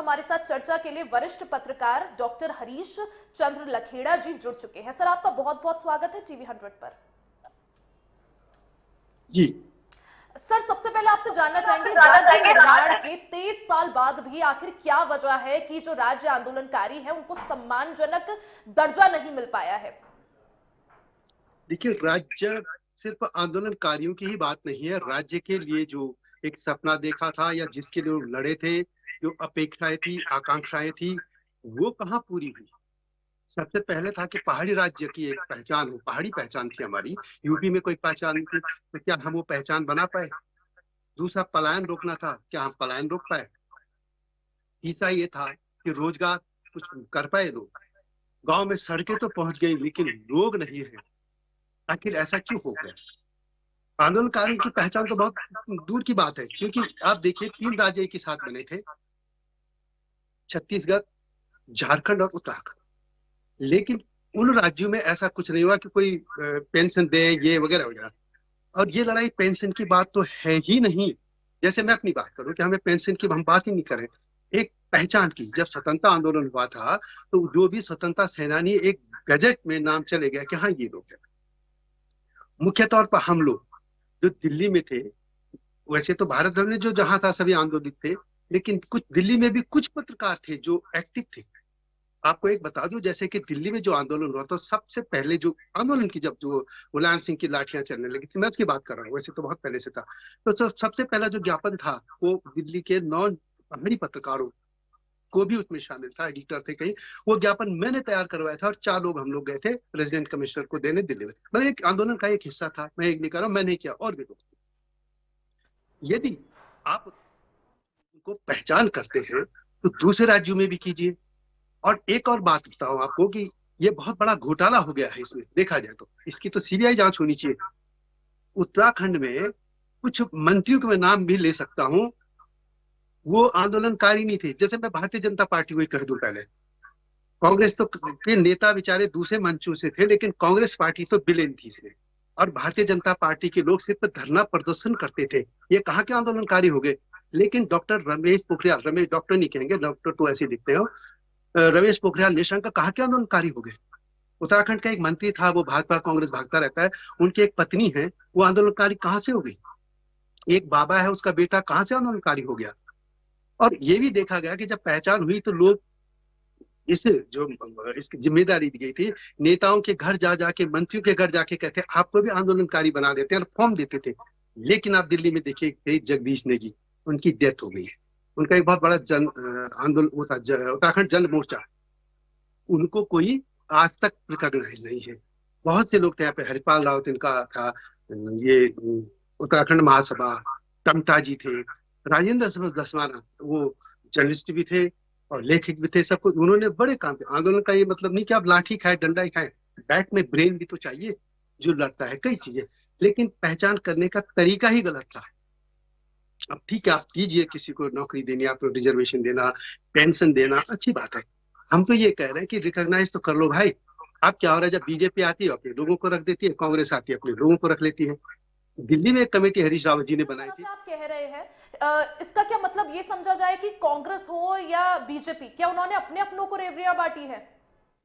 हमारे साथ चर्चा के लिए वरिष्ठ पत्रकार डॉक्टर हरीश चंद्र लखेड़ा जी जुड़ चुके हैं। सर, आपका बहुत बहुत स्वागत है टीवी 100 पर। जी सर, सबसे पहले आपसे जानना चाहेंगे, राज्य निर्माण के 23 साल बाद भी आखिर क्या वजह है कि जो राज्य आंदोलनकारी है उनको सम्मानजनक दर्जा नहीं मिल पाया है? देखिए, राज्य सिर्फ आंदोलनकारियों की ही बात नहीं है। राज्य के लिए जो एक सपना देखा था या जिसके लिए लोग लड़े थे, जो अपेक्षाएं थी, आकांक्षाएं थी, वो कहाँ पूरी हुई। सबसे पहले था कि पहाड़ी राज्य की एक पहचान हो, पहाड़ी पहचान थी हमारी। यूपी में कोई पहचान नहीं थी, तो क्या हम वो पहचान बना पाए? दूसरा, पलायन रोकना था, क्या हम पलायन रोक पाए? तीसरा ये था कि रोजगार कुछ कर पाए लोग। गांव में सड़कें तो पहुंच गई लेकिन लोग नहीं है। आखिर ऐसा क्यों हो गया? आंदोलनकारियों की पहचान तो बहुत दूर की बात है, क्योंकि आप देखिए 3 राज्य एक ही साथ बने थे, छत्तीसगढ़, झारखंड और उत्तराखंड। लेकिन उन राज्यों में ऐसा कुछ नहीं हुआ कि कोई पेंशन दे, ये वगैरह वगैरह। और ये लड़ाई पेंशन की बात तो है ही नहीं। जैसे मैं अपनी बात करूं कि हमें पेंशन की हम बात ही नहीं करें, एक पहचान की। जब स्वतंत्रता आंदोलन हुआ था तो जो भी स्वतंत्रता सेनानी, एक गजट में नाम चले गया कि हाँ ये लोग हैं। मुख्य तौर पर हम लोग जो दिल्ली में थे, वैसे तो भारत भर में जो जहां था सभी आंदोलित थे, लेकिन कुछ दिल्ली में भी कुछ पत्रकार थे जो एक्टिव थे। आपको एक बता दूं, जैसे कि दिल्ली में जो आंदोलन हुआ था, सबसे पहले जो आंदोलन की, जब जो मुलायम सिंह की लाठियां चलने लगी थी, मैं उसकी बात कर रहा हूँ, वैसे तो बहुत पहले से था। तो सबसे पहला जो ज्ञापन था वो दिल्ली के 9 पहाड़ी पत्रकारों को भी उसमें शामिल था, एडिटर थे कहीं। वो ज्ञापन मैंने तैयार करवाया था और 4 लोग हम लोग गए थे रेजिडेंट कमिश्नर को देने दिल्ली में। मैं एक आंदोलन का एक हिस्सा था, मैं एक नहीं कर रहा हूँ, मैं नहीं किया, और भी लोग। यदि आप उनको पहचान करते हैं तो दूसरे राज्यों में भी कीजिए। और एक और बात बताऊं आपको कि ये बहुत बड़ा घोटाला हो गया है इसमें, देखा जाए तो इसकी तो सीबीआई जांच होनी चाहिए। उत्तराखंड में कुछ मंत्रियों के मैं नाम भी ले सकता हूं, वो आंदोलनकारी नहीं थे। जैसे मैं भारतीय जनता पार्टी को ही कह दूं पहले, कांग्रेस तो के नेता बेचारे दूसरे मंचों से थे, लेकिन कांग्रेस पार्टी तो विलेन थी इसमें। और भारतीय जनता पार्टी के लोग सिर्फ धरना प्रदर्शन करते थे। ये कहाँ के आंदोलनकारी हो गए? लेकिन डॉक्टर रमेश पोखरियाल, रमेश डॉक्टर नहीं कहेंगे, डॉक्टर तो ऐसे लिखते हो, रमेश पोखरियाल निशंक कहाँ के आंदोलनकारी हो गए? उत्तराखंड का एक मंत्री था, वो भाजपा कांग्रेस भागता रहता है, उनकी एक पत्नी है, वो आंदोलनकारी कहाँ से हो गई? एक बाबा है, उसका बेटा कहाँ से आंदोलनकारी हो गया? और ये भी देखा गया कि जब पहचान हुई तो लोग इस जो इसकी जिम्मेदारी दी गई थी, नेताओं के घर जा जाके, मंत्रियों के घर जाके कहते आपको भी आंदोलनकारी बना देते हैं, और फॉर्म देते थे। लेकिन आप दिल्ली में देखिए, जगदीश नेगी, उनकी डेथ हो गई है। उनका एक बहुत बड़ा जन आंदोलन वो था, उत्तराखंड जन मोर्चा, उनको कोई आज तक रिकॉग्नाइज नहीं है। बहुत से लोग थे यहाँ पे, हरिपाल रावत इनका था, ये उत्तराखंड महासभा, टमटा जी थे, राजेंद्र दसवाना, वो जर्नलिस्ट भी थे और लेखक भी थे। सब कुछ उन्होंने बड़े काम किए। आंदोलन का ये मतलब नहीं कि आप लाठी खाए, डंडा ही खाए, बैक में ब्रेन भी तो चाहिए जो लड़ता है, कई चीजें। लेकिन पहचान करने का तरीका ही गलत था। अब ठीक है, आप दीजिए, किसी को नौकरी देनी, आपको रिजर्वेशन देना, पेंशन देना, अच्छी बात है। हम तो ये कह रहे हैं कि रिकॉग्नाइज तो कर लो भाई। अब क्या हो रहा है, जब बीजेपी आती है अपने लोगों को रख देती है, कांग्रेस आती है अपने लोगों को रख लेती है। दिल्ली में एक कमेटी हरीश रावत जी ने बनाई थी। आप कह रहे हैं, इसका क्या मतलब ये समझा जाए कि कांग्रेस हो या बीजेपी, क्या उन्होंने अपने अपनों को रेवड़ियां बांटी है?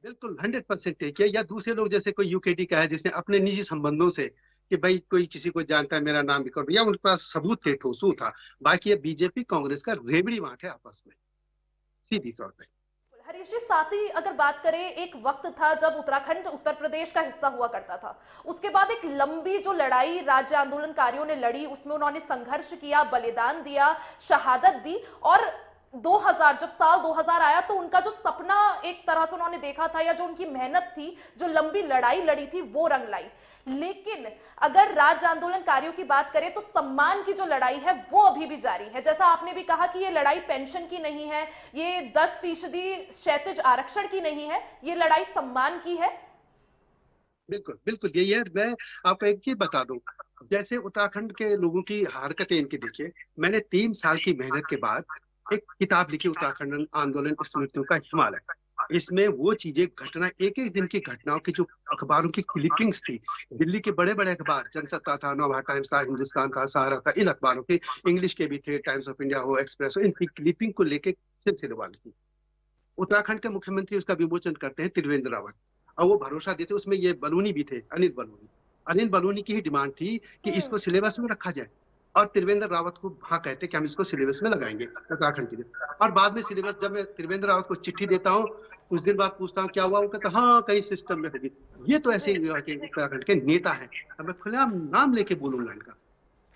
बिल्कुल 100% ठीक है। या दूसरे लोग, जैसे कोई यूकेडी का है जिसने अपने निजी संबंधों से, कि भाई कोई किसी को जानता है, मेरा नाम भी कर, या उनके पास सबूत थे, ठोसू था। बाकी ये बीजेपी कांग्रेस का रेवड़ी बांट है आपस में, सीधी तौर पे। हरीश जी, साथ ही अगर बात करें, एक वक्त था जब उत्तराखंड उत्तर प्रदेश का हिस्सा हुआ करता था। उसके बाद एक लंबी जो लड़ाई राज्य आंदोलनकारियों ने लड़ी, उसमें उन्होंने संघर्ष किया, बलिदान दिया, शहादत दी। और 2000, जब साल 2000 आया तो उनका जो सपना एक तरह से उन्होंने देखा था, या जो उनकी मेहनत थी, जो लंबी लड़ाई लड़ी थी, वो रंग लाई। लेकिन अगर राज्य आंदोलनकारियों की बात करें तो सम्मान की जो लड़ाई है वो अभी भी जारी है। जैसा आपने भी कहा कि ये लड़ाई पेंशन की नहीं है, ये 10% क्षैतिज आरक्षण की नहीं है, ये लड़ाई सम्मान की है। बिल्कुल बिल्कुल यही है। मैं आपको एक चीज बता दूं, जैसे उत्तराखंड के लोगों की हरकतें इनकी देखिए। मैंने 3 साल की मेहनत के बाद एक किताब लिखी, उत्तराखंड आंदोलन स्मृतियों का हिमालय। इसमें वो चीजें घटना एक एक दिन की घटनाओं की जो अखबारों की क्लिपिंग्स थी, दिल्ली के बड़े बड़े अखबार, जनसत्ता था, नवभारत टाइम्स था, हिंदुस्तान था, सहारा था, इन अखबारों के, इंग्लिश के भी थे, टाइम्स ऑफ इंडिया हो, एक्सप्रेस हो, इनकी क्लिपिंग को लेके सिलसिले वाली थी। उत्तराखंड के मुख्यमंत्री उसका विमोचन करते हैं त्रिवेंद्र रावत, और वो भरोसा देते, उसमें ये बलूनी भी थे, अनिल बलूनी। अनिल बलूनी की ही डिमांड थी कि इसको सिलेबस में रखा जाए, और त्रिवेंद्र रावत को हाँ कहते कि हम इसको सिलेबस में लगाएंगे उत्तराखंड के लिए। और बाद में सिलेबस, जब मैं त्रिवेंद्र रावत को चिट्ठी देता हूँ, कुछ दिन बाद पूछता हूँ क्या हुआ, वो कहता हाँ कहीं सिस्टम में होगी। ये तो ऐसे उत्तराखंड के नेता है, अब मैं खुलेआम नाम लेके बोलूंगा इनका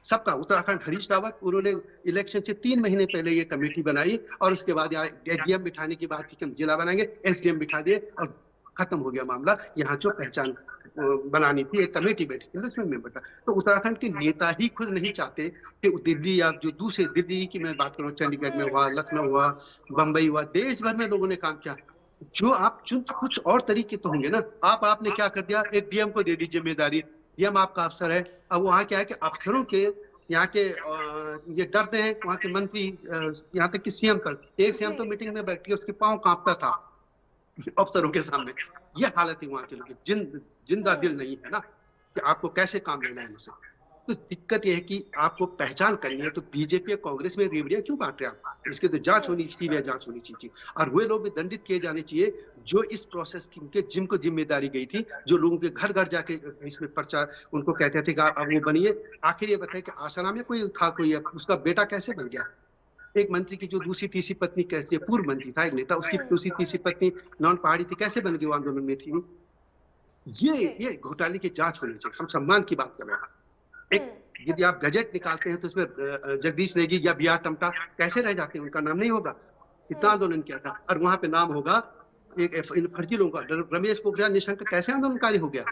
सबका। उत्तराखंड हरीश रावत, उन्होंने इलेक्शन से 3 महीने पहले ये कमेटी बनाई, और उसके बाद यहाँ एसडीएम बिठाने की बात थी कि हम जिला बनाएंगे, एसडीएम बिठा दिए और खत्म हो गया मामला। यहाँ जो पहचान बनानी थी, एक कमेटी बैठी थी, उसमें मेंबर था। तो उत्तराखंड के नेता ही खुद नहीं चाहते कि दिल्ली या जो दूसरे, दिल्ली की मैं बात करूँ, चंडीगढ़ में हुआ, लखनऊ हुआ, बंबई हुआ, देश भर में लोगों ने काम किया। जो आप चुन, कुछ और तरीके तो होंगे ना। आपने क्या कर दिया, एक डीएम को दे दी जिम्मेदारी, डीएम आपका अफसर है। अब वहाँ क्या है कि अफसरों के, यहाँ के ये डरते हैं, वहाँ के मंत्री, यहाँ तक कि सीएम तक, एक सीएम तो मीटिंग में बैठ के उसके पांव कांपता था अफसरों के सामने। ये हालत है वहाँ के लोग, जिंदा दिल नहीं है ना कि आपको कैसे काम लेना है उनसे। तो दिक्कत यह है कि आपको पहचान करनी है, तो बीजेपी और कांग्रेस में रेवड़ियां क्यों बांट रहे हैं आप? इसकी तो जांच होनी चाहिए, जांच होनी चाहिए, और वे लोग भी दंडित किए जाने चाहिए जो इस प्रोसेस की उनके जिनको जिम्मेदारी गई थी, जो लोगों के घर घर जाके इसमें पर्चा उनको कहते थे कि अब वो बनिए। आखिर ये बताए कि आसाराम में कोई था, कोई उसका बेटा कैसे बन गया? एक मंत्री की जो दूसरी तीसरी पत्नी कैसे, पूर्व मंत्री था एक नेता, उसकी दूसरी तीसरी पत्नी नॉन पहाड़ी थी, कैसे बन गई? वो आंदोलन में थी। ये घोटाले की जांच होनी चाहिए। हम सम्मान की बात कर रहे हैं। एक यदि आप गजट निकालते हैं तो इसमें जगदीश नेगी या बी आर टमटा कैसे रह जाते हैं? उनका नाम नहीं होगा। कितना आंदोलन किया था, और वहां पे नाम होगा एक फर्जी लोगों का। रमेश पोखरियाल निशंक कैसे आंदोलनकारी हो गया?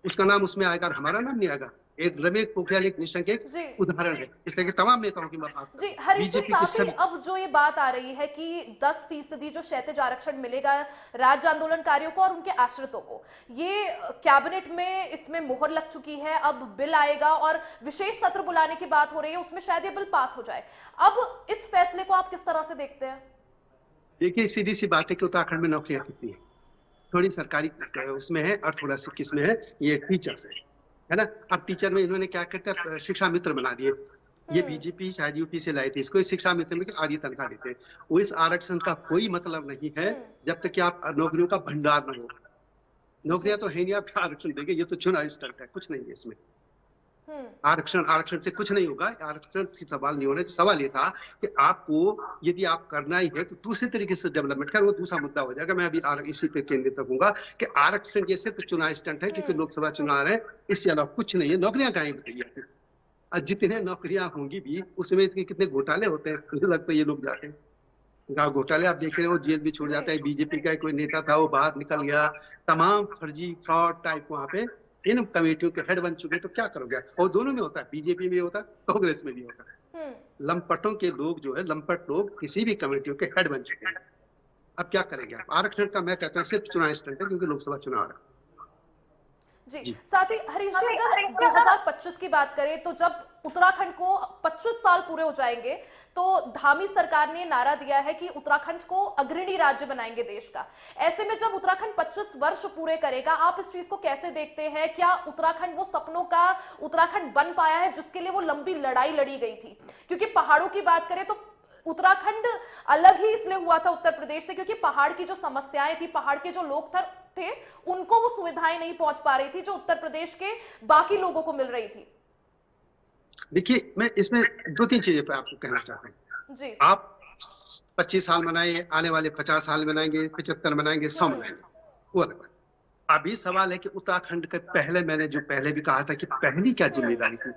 उसका नाम उसमें आएगा और हमारा नाम नहीं आएगा। एक रमेश पोखरियाल, एक निशंक एक उदाहरण है। इस तरह के तमाम नेताओं की बात जी हरीश जी, साथ ही अब जो ये बात आ रही है कि 10% जो क्षैतिज आरक्षण मिलेगा राज्य आंदोलनकारियों को और उनके आश्रितों को, ये कैबिनेट में इसमें मोहर लग चुकी है। अब बिल आएगा और विशेष सत्र बुलाने की बात हो रही है, उसमें शायद ये बिल पास हो जाए। अब इस फैसले को आप किस तरह से देखते हैं? देखिए, सीधी सी बात है कि उत्तराखंड में नौकरियां कितनी है, थोड़ी सरकारी उसमें है और थोड़ा सी किसमें है, ये टीचर्स है ना। अब टीचर में इन्होंने क्या करते, शिक्षा मित्र बना दिए। ये बीजेपी शायद यूपी से लाई थी इसको, शिक्षा मित्र में आधी तनख्वाह देते हैं। वो इस आरक्षण का कोई मतलब नहीं है जब तक कि आप नौकरियों का भंडार न हो। नौकरियां तो है नहीं, आप आरक्षण देंगे, ये तो चुनावी स्टंट है, कुछ नहीं है इसमें। आरक्षण से कुछ नहीं होगा, आरक्षण से सवाल नहीं होना। सवाल ये था कि आपको यदि आप करना ही है तो दूसरे तरीके से डेवलपमेंट कर, वो दूसरा मुद्दा हो जाएगा। मैं अभी इसी पे केंद्रित रखूंगा कि आरक्षण ये सिर्फ चुनाव स्टंट है, क्योंकि लोकसभा चुनाव है, इससे अलावा कुछ नहीं है। नौकरियां कहाँ बताइए? और जितने नौकरियां होंगी भी उसमें कितने घोटाले होते हैं, मुझे लगता है ये लोग जाते हैं गाँव घोटाले। आप देख रहे हो, जेल भी छूट जाता है। बीजेपी का कोई नेता था, वो बाहर निकल गया, तमाम फर्जी फ्रॉड टाइप वहां पे इन कमेटियों के हेड बन चुके। तो क्या करोगे? और दोनों में होता है, बीजेपी में होता है, कांग्रेस में भी होता है। लंपटों के लोग जो है, लंपट लोग किसी भी कमेटियों के हेड बन चुके हैं। अब क्या करेंगे आप? आरक्षण का मैं कहता हूँ सिर्फ चुनाव स्टंट है, क्योंकि लोकसभा चुनाव है। जी साथ ही हरीश जी, अगर 2025 की बात करें तो जब उत्तराखंड को 25 साल पूरे हो जाएंगे तो धामी सरकार ने नारा दिया है कि उत्तराखंड को अग्रणी राज्य बनाएंगे देश का। ऐसे में जब उत्तराखंड 25 वर्ष पूरे करेगा, आप इस चीज को कैसे देखते हैं? क्या उत्तराखंड वो सपनों का उत्तराखंड बन पाया है जिसके लिए वो लंबी लड़ाई लड़ी गई थी? क्योंकि पहाड़ों की बात करें तो उत्तराखंड अलग ही इसलिए हुआ था उत्तर प्रदेश से, क्योंकि पहाड़ की जो समस्याएं थी, पहाड़ के जो लोग थे, उनको वो सुविधाएं नहीं पहुंच पा रही थी जो उत्तर प्रदेश के बाकी लोगों को मिल रही थी। देखिए, मैं इसमें 2-3 चीजें पे आपको कहना चाहता हूँ जी। आप 25 साल मनाए, आने वाले 50 साल मनाएंगे, 75 मनाएंगे, 100 मनाएंगे, वो अलग। अभी सवाल है कि उत्तराखंड के पहले, मैंने जो पहले भी कहा था कि पहली क्या जिम्मेदारी थी,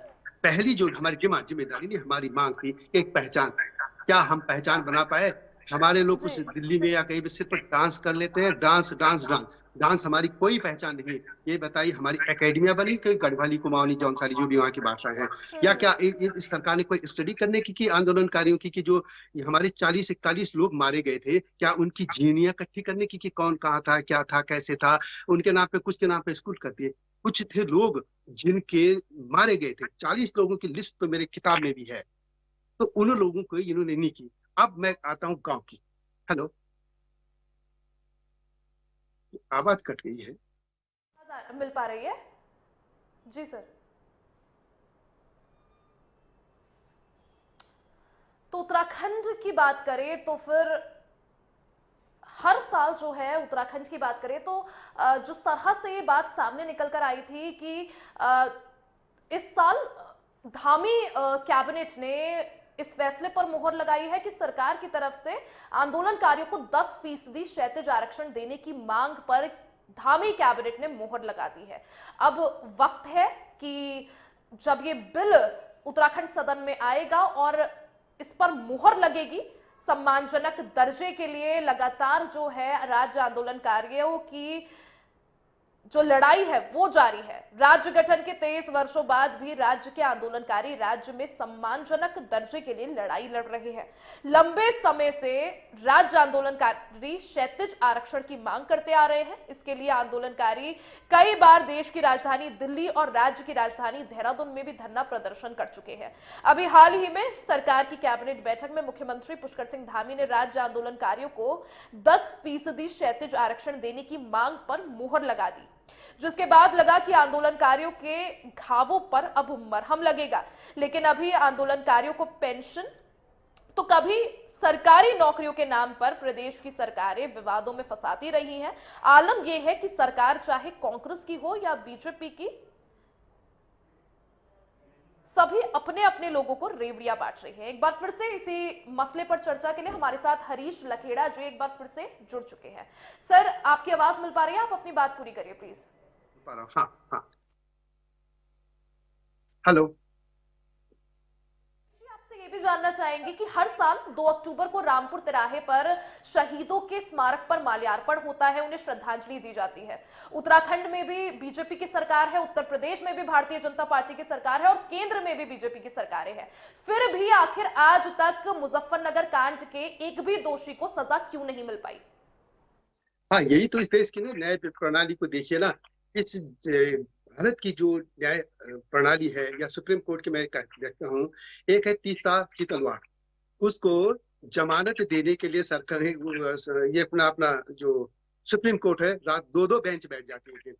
पहली जो हमारी जिम्मेदारी नहीं, हमारी मांग थी एक पहचान। क्या हम पहचान बना पाए? हमारे लोग कुछ दिल्ली में या कहीं भी सिर्फ डांस कर लेते हैं, डांस डांस डांस डांस, हमारी कोई पहचान नहीं है। ये बताइए, हमारी एकेडमिया बनी कहीं गढ़वाली, कुमाऊनी, जौनसारी जो भी वहाँ की भाषाएं हैं, या क्या इस सरकार ने कोई स्टडी करने की आंदोलनकारियों की कि जो हमारे 40-41 लोग मारे गए थे, क्या उनकी जीनियां इकट्ठी करने की कि कौन कहाँ था, क्या था, कैसे था? उनके नाम पे, कुछ के नाम पे स्कूल कर दिए। कुछ थे लोग जिनके मारे गए थे, 40 लोगों की लिस्ट तो मेरे किताब में भी है, तो उन लोगों को इन्होंने नहीं की। अब मैं आता हूँ गांव की। हेलो, आवाज कट गई है। मिल पा रही है? जी सर। तो उत्तराखंड की बात करें तो फिर हर साल जो है, उत्तराखंड की बात करें तो जिस तरह से ये बात सामने निकल कर आई थी कि इस साल धामी कैबिनेट ने इस फैसले पर मुहर लगाई है कि सरकार की तरफ से आंदोलनकारियों को 10% क्षैतिज आरक्षण देने की मांग पर धामी कैबिनेट ने मुहर लगा दी है। अब वक्त है कि जब ये बिल उत्तराखंड सदन में आएगा और इस पर मुहर लगेगी, सम्मानजनक दर्जे के लिए लगातार जो है राज्य आंदोलनकारियों की जो लड़ाई है वो जारी है। राज्य गठन के 23 वर्षों बाद भी राज्य के आंदोलनकारी राज्य में सम्मानजनक दर्जे के लिए लड़ाई लड़ रहे हैं। लंबे समय से राज्य आंदोलनकारी क्षैतिज आरक्षण की मांग करते आ रहे हैं। इसके लिए आंदोलनकारी कई बार देश की राजधानी दिल्ली और राज्य की राजधानी देहरादून में भी धरना प्रदर्शन कर चुके हैं। अभी हाल ही में सरकार की कैबिनेट बैठक में मुख्यमंत्री पुष्कर सिंह धामी ने राज्य आंदोलनकारियों को 10% क्षैतिज आरक्षण देने की मांग पर मुहर लगा दी, जिसके बाद लगा कि आंदोलनकारियों के घावों पर अब मरहम लगेगा। लेकिन अभी आंदोलनकारियों को पेंशन तो कभी सरकारी नौकरियों के नाम पर प्रदेश की सरकारें विवादों में फंसाती रही हैं। आलम यह है कि सरकार चाहे कांग्रेस की हो या बीजेपी की, सभी अपने अपने लोगों को रेवड़ियां बांट रही है। एक बार फिर से इसी मसले पर चर्चा के लिए हमारे साथ हरीश लखेड़ा जो एक बार फिर से जुड़ चुके हैं। सर, आपकी आवाज मिल पा रही है? आप अपनी बात पूरी करिए प्लीज। हाँ हाँ, हेलो। आपसे ये भी जानना चाहेंगे कि हर साल 2 अक्टूबर को रामपुर तिराहे पर शहीदों के स्मारक पर माल्यार्पण होता है, उन्हें श्रद्धांजलि दी जाती है। उत्तराखंड में भी बीजेपी की सरकार है, उत्तर प्रदेश में भी भारतीय जनता पार्टी की सरकार है और केंद्र में भी बीजेपी की सरकारें हैं। फिर भी आखिर आज तक मुजफ्फरनगर कांड के एक भी दोषी को सजा क्यों नहीं मिल पाई? हाँ, यही तो इस देश की ना न्याय प्रणाली को देखिए ना। इस भारत की जो न्याय प्रणाली है या सुप्रीम कोर्ट की मैं देखता हूँ, एक है तीस्ता सीतलवाड़, उसको जमानत देने के लिए सरकार ये अपना अपना जो सुप्रीम कोर्ट है, रात 2-2 बेंच बैठ जाती है।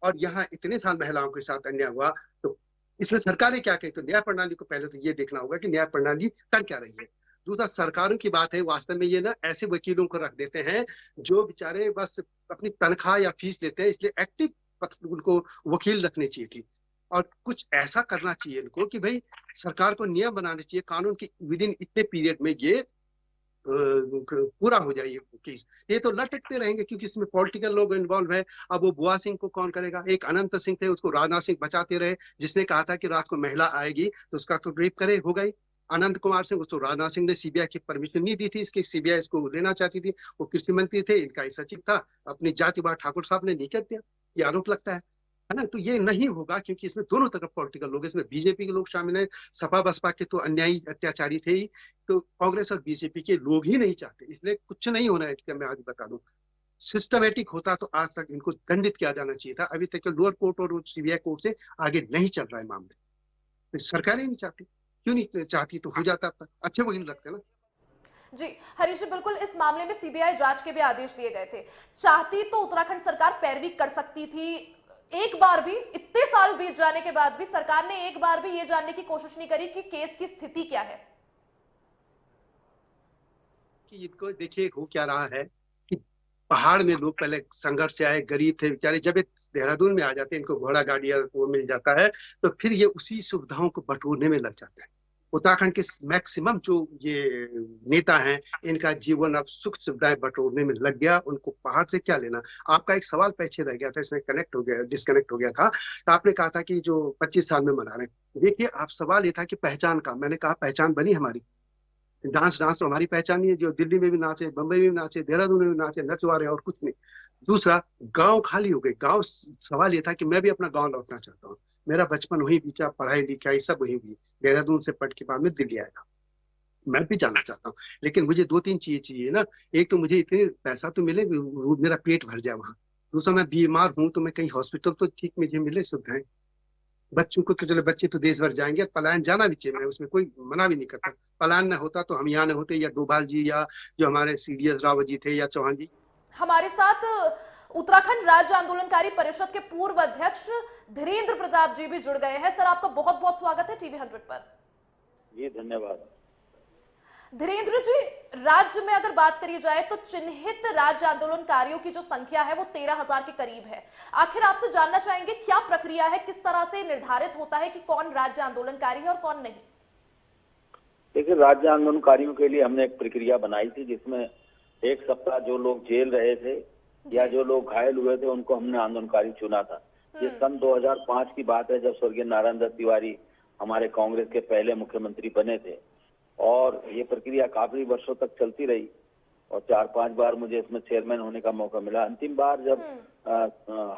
और यहाँ इतने साल महिलाओं के साथ अन्याय हुआ, तो इसमें सरकारें क्या कहती है? तो न्याय प्रणाली को पहले तो ये देखना होगा कि न्याय प्रणाली कर क्या रही है। दूसरा, सरकारों की बात है, वास्तव में ये ना ऐसे वकीलों को रख देते हैं जो बेचारे बस अपनी तनख्वाह या फीस लेते हैं, इसलिए एक्टिव उनको वकील रखने चाहिए थी। और कुछ ऐसा करना चाहिए इनको कि भाई सरकार को नियम बनाने चाहिए, कानून की विद इन इतने पीरियड में ये पूरा हो जाए ये केस। ये तो लटकते रहेंगे क्योंकि इसमें पॉलिटिकल लोग इन्वॉल्व है। अब वो बुआ सिंह को कौन करेगा? एक अनंत सिंह थे, उसको राजनाथ सिंह बचाते रहे, जिसने कहा था कि रात को महिला आएगी तो उसका तो रेप करे हो गई। अनंत कुमार सिंह, उसको राजनाथ सिंह ने सीबीआई की परमिशन नहीं दी थी, इसकी सीबीआई इसको लेना चाहती थी। वो कृषि मंत्री थे, इनका सचिव था, अपनी जातिवाद ठाकुर साहब ने नहीं कर दिया, ये आरोप लगता है ना। तो ये नहीं होगा क्योंकि इसमें दोनों तरफ पॉलिटिकल लोग, इसमें बीजेपी के लोग शामिल हैं, सपा बसपा के तो अन्यायी अत्याचारी थे ही, तो कांग्रेस और बीजेपी के लोग ही नहीं चाहते, इसलिए कुछ नहीं होना है। मैं आज बता दूं, सिस्टमेटिक होता तो आज तक इनको दंडित किया जाना चाहिए था। अभी तक लोअर कोर्ट और सीबीआई कोर्ट से आगे नहीं चल रहा है मामले, तो सरकारें नहीं चाहती। क्यों नहीं चाहती? तो हो जाता था, अच्छे वकील रखते ना। जी हरीश, बिल्कुल इस मामले में सीबीआई जांच के भी आदेश दिए गए थे। चाहती तो उत्तराखंड सरकार पैरवी कर सकती थी। एक बार भी, इतने साल बीत जाने के बाद भी सरकार ने एक बार भी ये जानने की कोशिश नहीं करी कि केस की स्थिति क्या है। कि इनको देखिए हो क्या रहा है कि पहाड़ में लोग पहले संघर्ष से आए, गरीब थे बेचारे, जब देहरादून में आ जाते हैं, इनको घोड़ा गाड़ी वो मिल जाता है, तो फिर ये उसी सुविधाओं को बटोरने में लग जाते हैं। उत्तराखंड के मैक्सिमम जो ये नेता हैं, इनका जीवन अब सुख सुविधाएं बटोरने में लग गया, उनको पहाड़ से क्या लेना। आपका एक सवाल पीछे रह गया था, इसमें कनेक्ट हो गया, डिस्कनेक्ट हो गया था। तो आपने कहा था कि जो 25 साल में मना रहे हैं, देखिए आप सवाल ये था कि पहचान का, मैंने कहा पहचान बनी हमारी। डांस तो हमारी पहचान नहीं है, जो दिल्ली में भी नाचे, बंबई में भी नाचे, देहरादून में भी नाचे, नचवा रहे हैं और कुछ नहीं। दूसरा, गांव खाली हो गए। गांव, सवाल ये था कि मैं भी अपना गांव लौटना चाहता हूँ, मेरा बचपन वहीं बीता, पढ़ाई लिखाई सब वहीं हुई, देहरादून से पढ़ के बाद में दिल्ली आया, मैं भी जाना चाहता हूँ। लेकिन मुझे 2-3 चीजें चाहिए ना। एक तो मुझे इतनी पैसा तो मिले, मेरा पेट भर जाए वहां। दूसरा, मैं बीमार हूँ तो मैं कहीं हॉस्पिटल तो ठीक मुझे मिले सुविधाएं। बच्चों को तो चलो, बच्चे तो देश भर जाएंगे, पलायन जाना भी चाहिए, मैं उसमें कोई मना भी नहीं करता। पलायन न होता तो हम यहाँ न होते, या डोभाल जी या जो हमारे सीडीएस रावत जी थे या चौहान जी। हमारे साथ उत्तराखंड राज्य आंदोलनकारी परिषद के पूर्व अध्यक्ष धीरेन्द्र प्रताप जी भी जुड़ गए हैं। सर, आपका बहुत बहुत स्वागत है टीवी 100 पर। जी धन्यवाद। धीरेन्द्र जी, राज्य में अगर बात करी जाए तो चिन्हित राज्य आंदोलनकारियों की जो संख्या है वो 13,000 के करीब है। आखिर आपसे जानना चाहेंगे क्या प्रक्रिया है, किस तरह से निर्धारित होता है कि कौन राज्य आंदोलनकारी है और कौन नहीं? देखिए, राज्य आंदोलनकारियों के लिए हमने एक प्रक्रिया बनाई थी जिसमें एक सप्ताह जो लोग जेल रहे थे या जो लोग घायल हुए थे उनको हमने आंदोलनकारी चुना था। ये सन 2005 की बात है, जब स्वर्गीय नारायण दत्त तिवारी हमारे कांग्रेस के पहले मुख्यमंत्री बने थे और ये प्रक्रिया काफी वर्षों तक चलती रही और 4-5 बार मुझे इसमें चेयरमैन होने का मौका मिला। अंतिम बार जब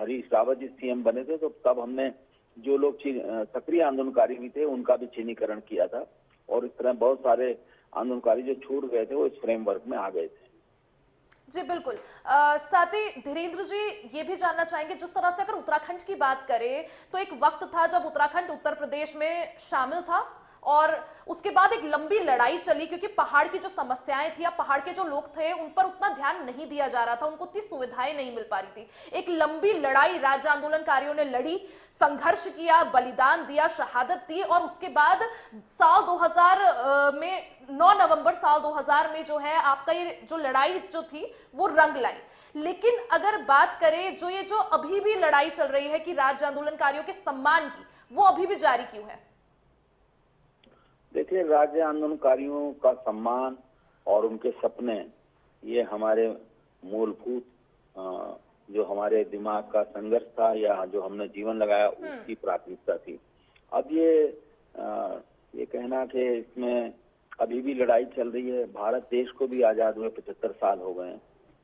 हरीश रावत जी सीएम बने थे तो तब हमने जो लोग सक्रिय आंदोलनकारी भी थे उनका भी चिन्हीकरण किया था और इस तरह बहुत सारे आंदोलनकारी जो छूट गए थे वो इस फ्रेमवर्क में आ गए थे। जी बिल्कुल। साथ ही धीरेन्द्र जी ये भी जानना चाहेंगे, जिस तरह से अगर उत्तराखंड की बात करें तो एक वक्त था जब उत्तराखंड उत्तर प्रदेश में शामिल था और उसके बाद एक लंबी लड़ाई चली क्योंकि पहाड़ की जो समस्याएं थी या पहाड़ के जो लोग थे उन पर उतना ध्यान नहीं दिया जा रहा था, उनको उतनी सुविधाएं नहीं मिल पा रही थी। एक लंबी लड़ाई राज्य आंदोलनकारियों ने लड़ी, संघर्ष किया, बलिदान दिया, शहादत दी और उसके बाद साल 2000 में 9 नवंबर साल 2000 में जो है आपका ये जो लड़ाई जो थी वो रंग लाई। लेकिन अगर बात करें जो अभी भी लड़ाई चल रही है कि राज्य आंदोलनकारियों के सम्मान की, वो अभी भी जारी क्यों है? देखिए, राज्य आंदोलनकारियों का सम्मान और उनके सपने ये हमारे मूलभूत जो हमारे दिमाग का संघर्ष था या जो हमने जीवन लगाया उसकी प्राथमिकता थी। अब ये कहना कि इसमें अभी भी लड़ाई चल रही है, भारत देश को भी आजाद हुए 75 साल हो गए हैं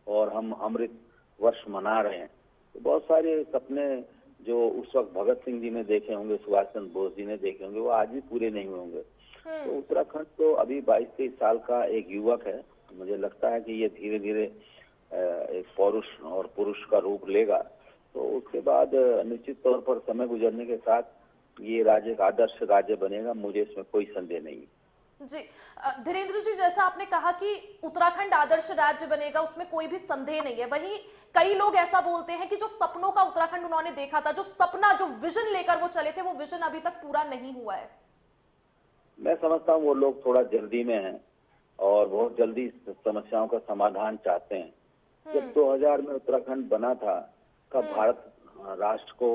और हम अमृत वर्ष मना रहे हैं, तो बहुत सारे सपने जो उस वक्त भगत सिंह जी ने देखे होंगे, सुभाष चंद्र बोस जी ने देखे होंगे, वो आज भी पूरे नहीं हुए होंगे। तो उत्तराखंड तो अभी 22-23 साल का एक युवक है, मुझे लगता है कि ये धीरे धीरे एक पौरुष और पुरुष का रूप लेगा। तो उसके बाद निश्चित तौर पर समय गुजरने के साथ ये राज्य का आदर्श राज्य बनेगा, मुझे इसमें कोई संदेह नहीं। जी धीरेन्द्र जी, जैसा आपने कहा कि उत्तराखंड आदर्श राज्य बनेगा, उसमें कोई भी संदेह नहीं है। वहीं कई लोग ऐसा बोलते हैं कि जो सपनों का उत्तराखंड उन्होंने देखा था, जो सपना, जो विजन लेकर वो चले थे, वो विजन अभी तक पूरा नहीं हुआ है। मैं समझता हूँ वो लोग थोड़ा जल्दी में हैं और बहुत जल्दी समस्याओं का समाधान चाहते हैं। जब 2000 में उत्तराखंड बना था तब भारत राष्ट्र को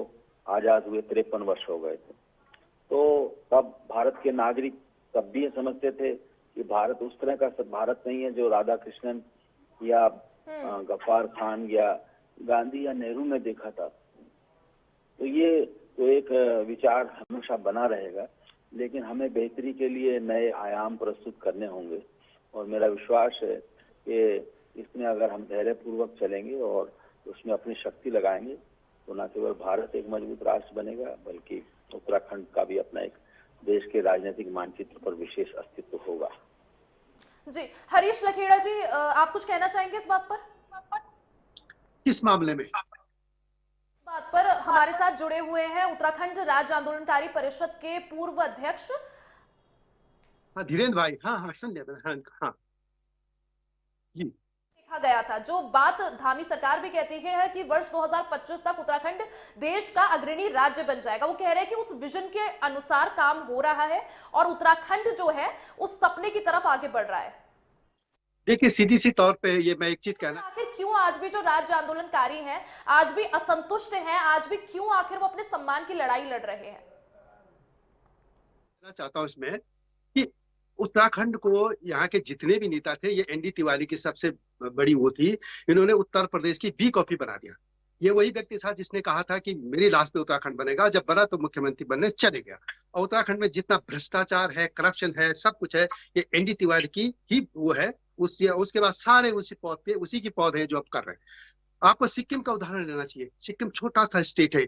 आजाद हुए 53 वर्ष हो गए थे। तो तब भारत के नागरिक तब भी ये समझते थे कि भारत उस तरह का भारत नहीं है जो राधा कृष्णन या गफ्फार खान या गांधी या नेहरू ने देखा था। तो ये तो एक विचार हमेशा बना रहेगा, लेकिन हमें बेहतरी के लिए नए आयाम प्रस्तुत करने होंगे और मेरा विश्वास है कि इसमें अगर हम धैर्यपूर्वक चलेंगे और उसमें अपनी शक्ति लगाएंगे तो न केवल भारत एक मजबूत राष्ट्र बनेगा बल्कि उत्तराखंड का भी अपना एक देश के राजनीतिक मानचित्र पर विशेष अस्तित्व होगा। जी हरीश लखेड़ा जी, आप कुछ कहना चाहेंगे इस बात पर? किस मामले में? बात पर हमारे साथ जुड़े हुए हैं उत्तराखंड राज्य आंदोलनकारी परिषद के पूर्व अध्यक्ष धीरेन्द्र भाई। हाँ सुन लिया। हाँ जी। देखा गया था, जो बात धामी सरकार भी कहती है कि वर्ष 2025 तक उत्तराखंड देश का अग्रणी राज्य बन जाएगा। वो कह रहे हैं कि उस विजन के अनुसार काम हो रहा है और उत्तराखंड जो है उस सपने की तरफ आगे बढ़ रहा है। देखिए, सीधी सी तौर पे ये मैं एक चीज कहना, आखिर क्यों आज भी जो राज्य आंदोलनकारी हैं आज भी असंतुष्ट हैं, आज भी क्यों आखिर वो अपने सम्मान की लड़ाई लड़ रहे हैं? चाहता हूं इसमें कि उत्तराखंड को यहाँ के जितने भी नेता थे, ये एनडी तिवारी की सबसे बड़ी वो थी, इन्होंने उत्तर प्रदेश की बी कॉपी बना दिया। ये वही व्यक्ति था जिसने कहा था कि मेरी लाश पे उत्तराखंड बनेगा, जब बना तो मुख्यमंत्री बनने चले गया। और उत्तराखंड में जितना भ्रष्टाचार है, करप्शन है, सब कुछ है, ये एनडी तिवारी की ही वो है। उसके बाद सारे उसी पौध पे, उसी की पौध है जो अब कर रहे हैं। आपको सिक्किम का उदाहरण लेना चाहिए। सिक्किम छोटा सा स्टेट है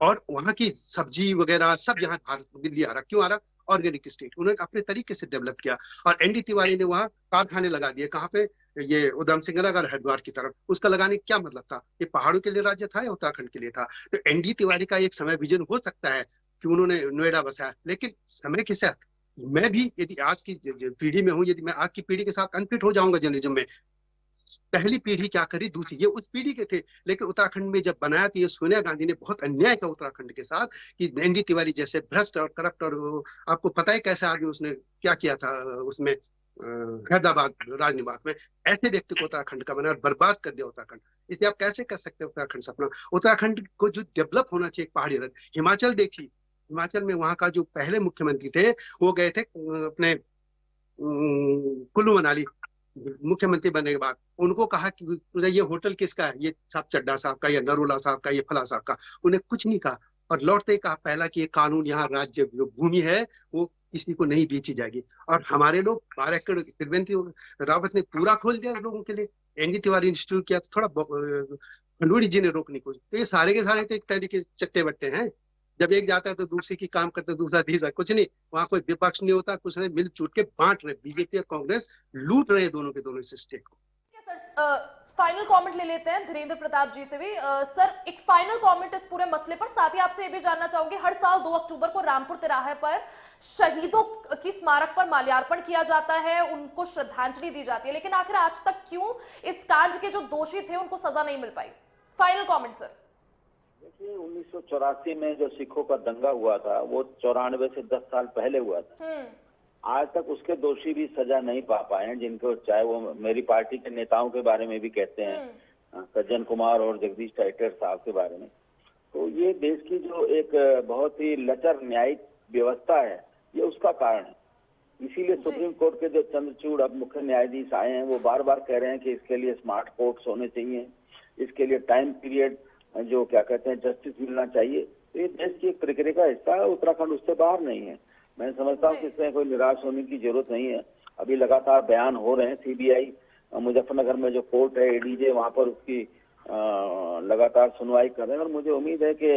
और वहां की सब्जी वगैरह सब यहाँ भारत दिल्ली आ रहा। क्यों आ रहा? ऑर्गेनिक स्टेट उन्होंने अपने तरीके से डेवलप किया और एनडी तिवारी ने वहां कारखाने लगा दिए। कहाँ पे? ये उधम सिंह नगर, हरिद्वार की तरफ। उसका लगाने का क्या मतलब था? ये पहाड़ों के लिए राज्य था या उत्तराखंड के लिए था? तो एनडी तिवारी का एक समय विजन हो सकता है कि उन्होंने नोएडा बसाया, लेकिन समय के साथ मैं भी यदि आज की पीढ़ी में हूँ, यदि मैं आज की पीढ़ी के साथ अनफिट हो जाऊंगा जर्नलिज्म में, पहली पीढ़ी क्या करी, दूसरी, ये उस पीढ़ी के थे। लेकिन उत्तराखंड में जब बनाया तो ये सोनिया गांधी ने बहुत अन्याय किया उत्तराखंड के साथ, कि एनडी तिवारी जैसे भ्रष्ट और करप्ट, और आपको पता है कैसे आदमी, उसने क्या किया था उसमें हैदराबाद राजनिवास में, ऐसे व्यक्ति को उत्तराखंड का बनाया और बर्बाद कर दिया उत्तराखंड। इसलिए आप कैसे कर सकते हैं उत्तराखंड सपना? उत्तराखंड को जो डेवलप होना चाहिए, पहाड़ी राज्य। हिमाचल देखिए, हिमाचल में वहां का जो पहले मुख्यमंत्री थे, वो गए थे अपने कुल्लू मनाली मुख्यमंत्री बनने के बाद, उनको कहा कि ये होटल किसका है, ये साहब चड्डा साहब का, या नरूला साहब का, ये फला साहब का। उन्हें कुछ नहीं कहा, और लौटते ही कहा पहला कि ये कानून, यहाँ राज्य जो भूमि है वो किसी को नहीं बेची जाएगी। और हमारे लोग 12 एकड़ त्रिवेंद्र रावत ने पूरा खोल दिया लोगों के लिए। एनडी तिवारी इंस्टीट्यूट किया, थोड़ा खंडूरी जी ने रोकने को। तो ये सारे के सारे तो एक तरीके चट्टे बट्टे हैं। जब एक जाता है तो दूसरे की काम करता है, दूसरा तीसरा, कुछ नहीं। वहां कोई विपक्ष नहीं होता, कुछ नहीं, मिलजुल के बांट रहे, बीजेपी और कांग्रेस लूट रहे दोनों के दोनों इस स्टेट को। सर फाइनल कमेंट ले लेते हैं धीरेन्द्र प्रताप जी से भी। सर एक फाइनल कमेंट इस पूरे मसले पर, साथ ही आपसे ये भी जानना चाहूंगी, हर साल 2 अक्टूबर को रामपुर तिराहे पर शहीदों की स्मारक पर माल्यार्पण किया जाता है, उनको श्रद्धांजलि दी जाती है, लेकिन आखिर आज तक क्यों इस कांड के जो दोषी थे उनको सजा नहीं मिल पाई? Final comment sir. देखिए, 1984 में जो सिखों का दंगा हुआ था, वो 94 से 10 साल पहले हुआ था। आज तक उसके दोषी भी सजा नहीं पा पाए हैं, जिनको, चाहे वो मेरी पार्टी के नेताओं के बारे में भी कहते हैं, सज्जन कुमार और जगदीश टाइटर साहब के बारे में। तो ये देश की जो एक बहुत ही लचर न्यायिक व्यवस्था है, ये उसका कारण है। इसीलिए सुप्रीम कोर्ट के जो चंद्रचूड़ अब मुख्य न्यायाधीश आए हैं, वो बार बार कह रहे हैं कि इसके लिए स्मार्ट कोर्ट्स होने चाहिए, इसके लिए टाइम पीरियड जो क्या कहते हैं जस्टिस मिलना चाहिए। तो ये देश की एक प्रक्रिया का हिस्सा है, उत्तराखंड उससे बाहर नहीं है। मैं समझता हूँ कि इसमें कोई निराश होने की जरूरत नहीं है। अभी लगातार बयान हो रहे हैं, सीबीआई मुजफ्फरनगर में जो कोर्ट है, एडीजे, वहां पर उसकी लगातार सुनवाई कर रहे हैं, और मुझे उम्मीद है कि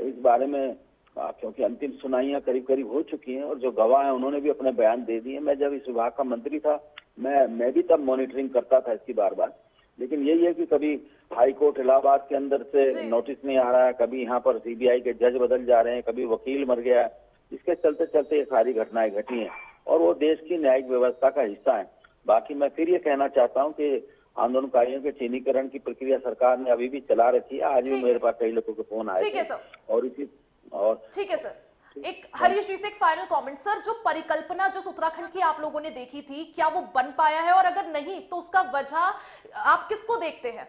इस बारे में, क्योंकि अंतिम सुनवाइयां करीब करीब हो चुकी हैं और जो गवाह हैं उन्होंने भी अपने बयान दे दिए। मैं जब इस विभाग का मंत्री था, मैं भी तब मॉनिटरिंग करता था इसकी बार बार, लेकिन यही है कि कभी हाई कोर्ट इलाहाबाद के अंदर से नोटिस नहीं आ रहा है, कभी यहाँ पर सीबीआई के जज बदल जा रहे हैं, कभी वकील मर गया है। इसके चलते चलते ये सारी घटनाएं घटी हैं, और वो देश की न्यायिक व्यवस्था का हिस्सा है। बाकी मैं फिर ये कहना चाहता हूँ कि आंदोलनकारियों के चिन्हीकरण की प्रक्रिया सरकार ने अभी भी चला रखी है। आज भी मेरे पास कई लोगों के फोन आए थे, और ठीक है सर। एक हरीश जी से एक फाइनल कमेंट सर, जो परिकल्पना जो उत्तराखंड की आप लोगों ने देखी थी, क्या वो बन पाया है, और अगर नहीं तो उसका वजह आप किसको देखते हैं?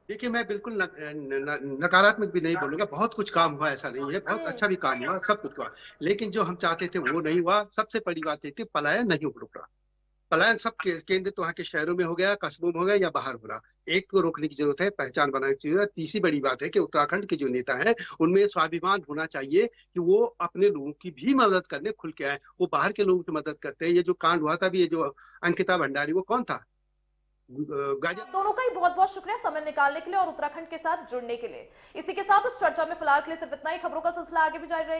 देखिए, मैं बिल्कुल नकारात्मक भी नहीं बोलूंगा। बहुत कुछ काम हुआ, ऐसा नहीं है, बहुत अच्छा भी काम हुआ, सब कुछ हुआ, लेकिन जो हम चाहते थे वो नहीं हुआ। सबसे बड़ी बात ये थी, पलायन नहीं रुक रहा। पलायन सब केंद्र तो वहाँ के शहरों में हो गया, कस्बों में हो गया, या बाहर हो रहा। एक को रोकने की जरूरत है, पहचान बनानी चाहिए। तीसरी बड़ी बात है कि उत्तराखंड के जो नेता हैं, उनमें स्वाभिमान होना चाहिए कि वो अपने लोगों की भी मदद करने खुल के आए। वो बाहर के लोगों की मदद करते हैं। ये जो कांड हुआ था भी, ये जो अंकिता भंडारी, वो कौन था? दोनों का ही बहुत बहुत शुक्रिया समय निकालने के लिए और उत्तराखंड के साथ जुड़ने के लिए। इसी के साथ इस चर्चा में फिलहाल के लिए सिर्फ इतना ही। खबरों का सिलसिला आगे भी जारी रहेगा।